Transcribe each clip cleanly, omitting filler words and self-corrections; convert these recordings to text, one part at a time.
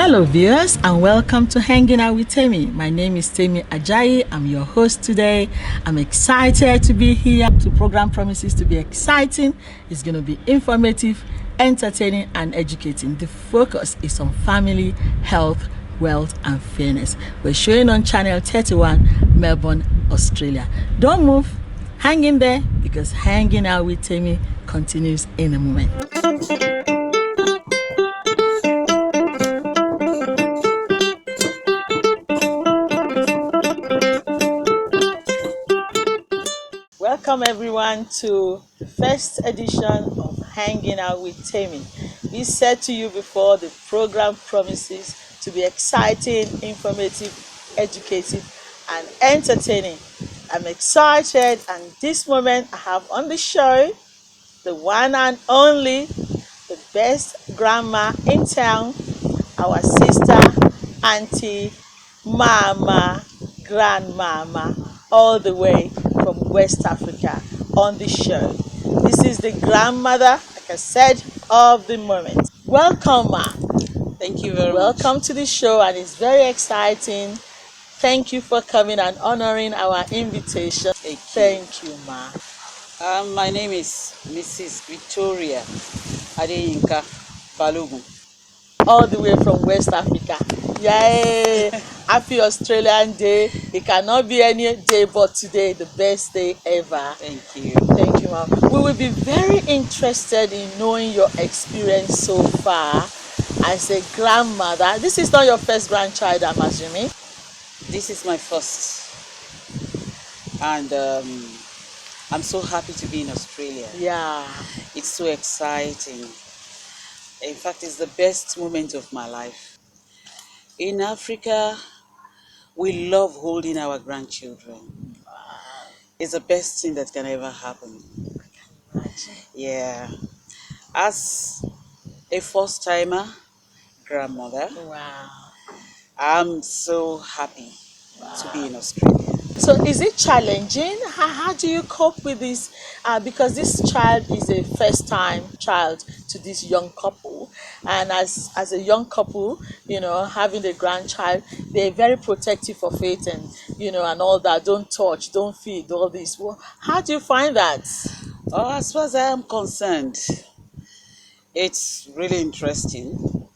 Hello viewers and welcome to Hanging Out with Temi. My name is Temi Ajayi. I'm your host today. I'm excited to be here. The program promises to be exciting. It's going to be informative, entertaining and educating. The focus is on family, health, wealth and fairness. We're showing on channel 31, Melbourne, Australia. Don't move. Hang in there because Hanging Out with Temi continues in a moment. Welcome everyone to the first edition of Hanging Out with Temi. We said to you before, the program promises to be exciting, informative, educative and entertaining. I'm excited, and this moment I have on the show the one and only, the best grandma in town, our sister, auntie, mama, grandmama, all the way from West Africa on the show. This is the grandmother, like I said, of the moment. Welcome, ma. Thank you very much. Welcome to the show, and it's very exciting. Thank you for coming and honoring our invitation. Thank you, ma. My name is Mrs. Victoria Adeyinka Balogun. All the way from West Africa. Yay! Happy Australian Day. It cannot be any day but today, the best day ever. Thank you. Thank you, ma'am. We will be very interested in knowing your experience so far as a grandmother. This is not your first grandchild, I'm assuming. This is my first. And I'm so happy to be in Australia. Yeah. It's so exciting. In fact, it's the best moment of my life. In Africa, we love holding our grandchildren. It's the best thing that can ever happen. Yeah. As a first-timer grandmother, Wow. I'm so happy to be in Australia. So is it challenging? How do you cope with this? Because this child is a first-time child to this young couple, and as a young couple, you know, having a grandchild, they're very protective of it, and you know, and all that. Don't touch, don't feed, all this. Well, how do you find that? Oh, as far as I am concerned, it's really interesting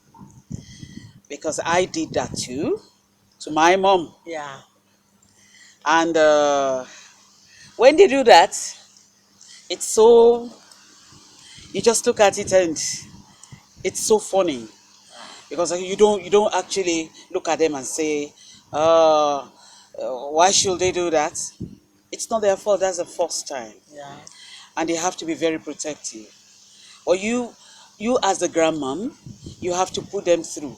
because I did that too to my mom. Yeah. And when they do that, it's so, you just look at it and it's so funny because you don't actually look at them and say, why should they do that? It's not their fault. That's the first time. Yeah. And they have to be very protective. Or you as the grandmom, you have to put them through.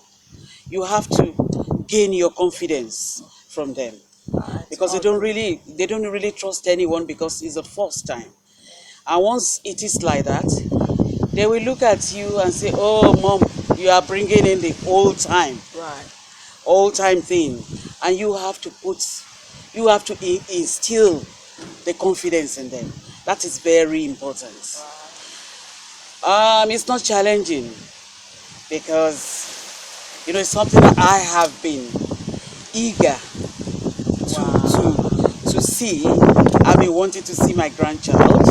You have to gain your confidence from them because they don't really trust anyone because it's the first time. And once it is like that, they will look at you and say, "Oh, mom, you are bringing in the old time thing," and you have to instill the confidence in them. That is very important. It's not challenging because it's something that I have been eager to see. I've been wanting to see my grandchild,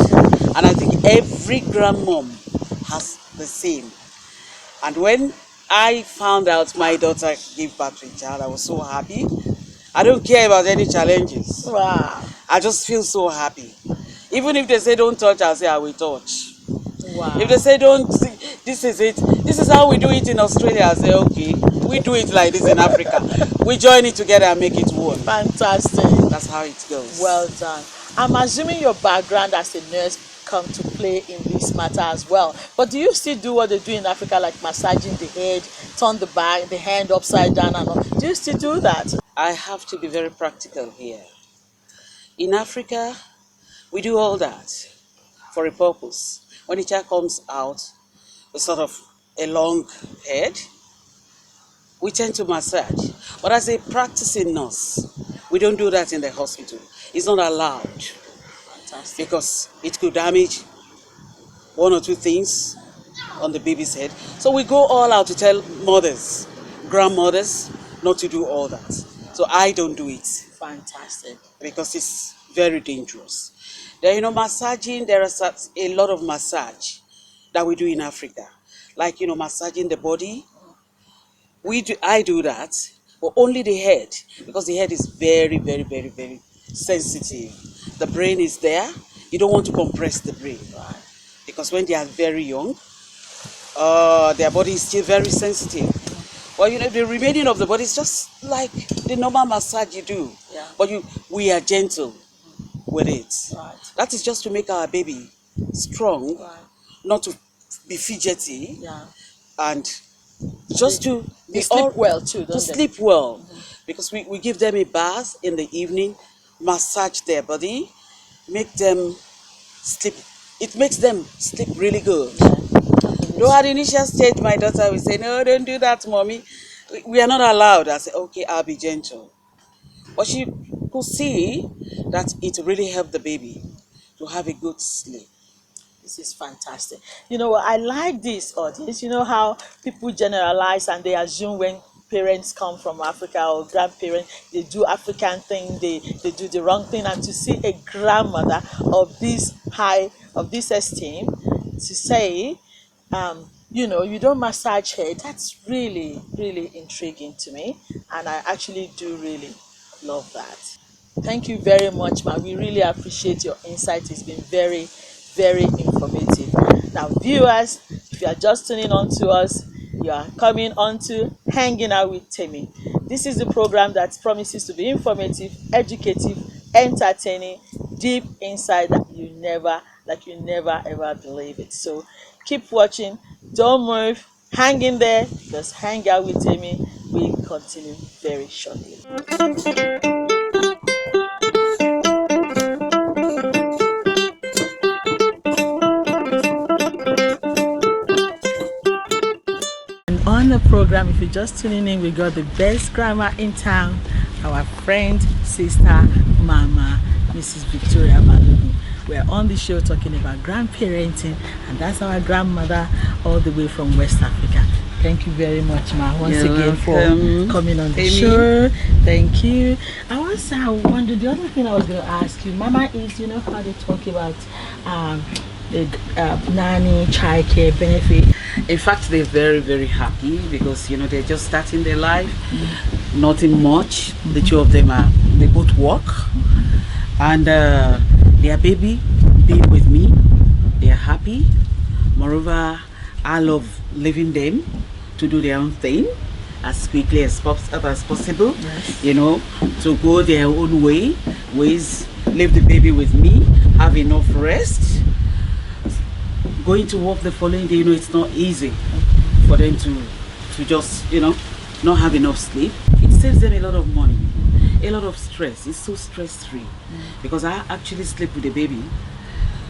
and I think every grandmom has the same. And when I found out my daughter gave birth to a child, I was so happy. I don't care about any challenges. Wow. I just feel so happy. Even if they say don't touch, I'll say I will touch. Wow. If they say don't, this is it. This is how we do it in Australia. I say okay, we do it like this in Africa. We join it together and make it one. Fantastic. That's how it goes. Well done. I'm assuming your background as a nurse come to play in this matter as well. But do you still do what they do in Africa, like massaging the head, turn the back, the hand upside down and all? Do you still do that? I have to be very practical here. In Africa, we do all that for a purpose. When the child comes out with sort of a long head, we tend to massage. But as a practicing nurse, we don't do that in the hospital. It's not allowed. Fantastic. Because it could damage one or two things on the baby's head. So we go all out to tell mothers, grandmothers not to do all that. So I don't do it Fantastic. because it's very dangerous. Then, massaging, there is a lot of massage that we do in Africa. Like, massaging the body. I do that, but only the head, because the head is very, very, very, very sensitive. The brain is there. You don't want to compress the brain, Right. because when they are very young, their body is still very sensitive. Well, the remaining of the body is just like the normal massage you do, Yeah. but we are gentle with it. Right. That is just to make our baby strong, Right. not to be fidgety, Yeah. and just to They be sleep well too, don't to they? sleep well, because we give them a bath in the evening, massage their body, make them sleep. It makes them sleep really good. Though at the initial stage, my daughter will say, "No, don't do that, mommy. We are not allowed." I say, "Okay, I'll be gentle." But she could see that it really helped the baby to have a good sleep. This is fantastic. I like this audience. You know how people generalize and they assume when parents come from Africa or grandparents, they do African thing, they do the wrong thing. And to see a grandmother of this esteem to say, you don't massage her, that's really, really intriguing to me. And I actually do really love that. Thank you very much, ma. We really appreciate your insight. It's been very, very informative. Now, viewers, if you are just tuning on to us, you are coming on to Hanging Out with Temi. This is the program that promises to be informative, educative, entertaining, deep inside that you never ever believe it. So keep watching. Don't move. Hang in there, because Hang Out with Temi will continue very shortly. And on the program, if you're just tuning in, we got the best grandma in town, our friend, sister, mama, Mrs. Victoria Balogun. We're on the show talking about grandparenting, and that's our grandmother all the way from West Africa. Thank you very much, ma, once You're again welcome. for coming on the Amy. show. Thank you. I wondered, the other thing I was going to ask you, mama, is how they talk about the nanny child care benefit. In fact, they're very, very happy because they're just starting their life. Nothing much. The two of them they both work, and their baby being with me, they are happy. Moreover, I love leaving them to do their own thing as quickly as possible. Yes. To go their own ways. Leave the baby with me, have enough rest. Going to work the following day, it's not easy for them to just, not have enough sleep. It saves them a lot of money, a lot of stress. It's so stress-free because I actually sleep with the baby.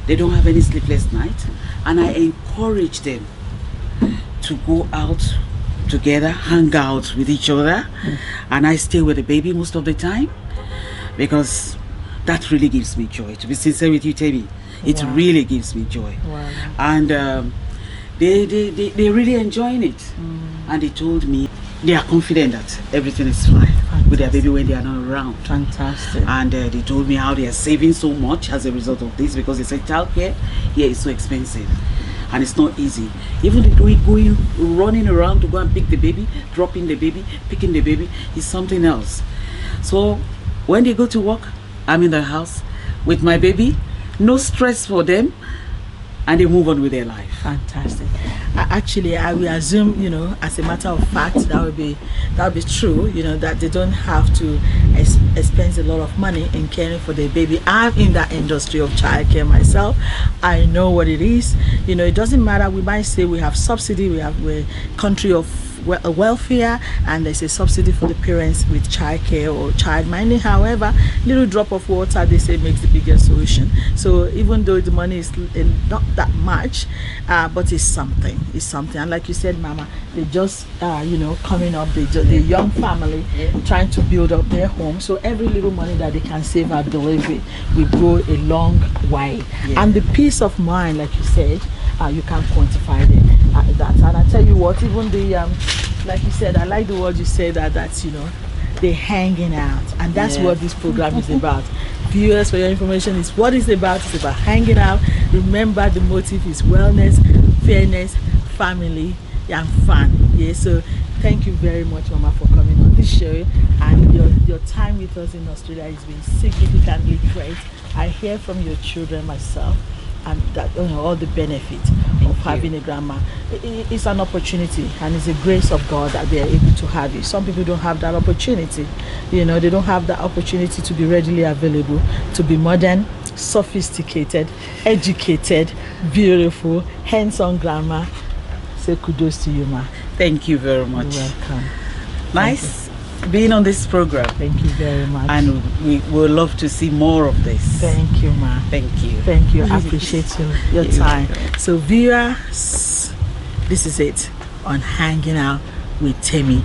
They don't have any sleepless night, and I encourage them to go out together, hang out with each other, and I stay with the baby most of the time because that really gives me joy. To be sincere with you, Temi, it Wow. really gives me joy. Wow. And they're really enjoying it. And they told me they are confident that everything is fine with their baby when they are not around. Fantastic. And they told me how they are saving so much as a result of this, because they said childcare here is so expensive and it's not easy. Even going running around to go and pick the baby, dropping the baby, picking the baby is something else. So when they go to work, I'm in the house with my baby, no stress for them, and they move on with their life. Fantastic. Actually, I will assume, as a matter of fact, that would be true. That they don't have to spend a lot of money in caring for their baby. I'm in that industry of childcare myself. I know what it is. It doesn't matter. We might say we have subsidy. We're a country of welfare, and there's a subsidy for the parents with childcare or child minding. However, little drop of water, they say, makes the biggest solution. So even though the money is not that much, but it's something. And like you said, mama, they just coming up, the young family trying to build up their home. So every little money that they can save, I believe it will go a long way. Yeah. And the peace of mind, like you said, you can't quantify that. And I tell you what, even like you said, I like the word you said that's they're hanging out, and that's what this program is about. Viewers, for your information, is what it's about. It's about hanging out. Remember, the motive is wellness, fairness, family, and fun. Yeah, so thank you very much, Mama, for coming on this show, and your time with us in Australia has been significantly great. I hear from your children myself, and that all the benefits of having a grandma. It's an opportunity, and it's a grace of God that they are able to have it. Some people don't have that opportunity. They don't have that opportunity to be readily available, to be modern, sophisticated, educated, beautiful, hands-on grandma. Say kudos to you, ma. Thank you very much. You're welcome. Nice being on this program. Thank you very much. And we will love to see more of this. Thank you, ma. Thank you. Thank you. I appreciate your time. So viewers, this is it on Hanging Out with Temi.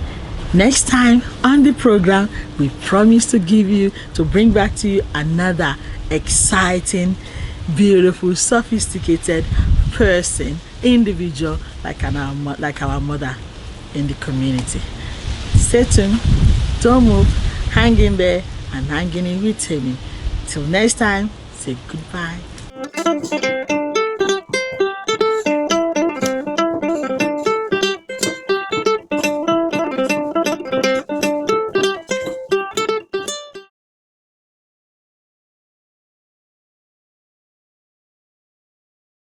Next time on the program, we promise to bring back to you another exciting, beautiful, sophisticated person, individual like our mother in the community. Stay tuned, don't move, hang in there and hanging in with Temi. Till next time, say goodbye.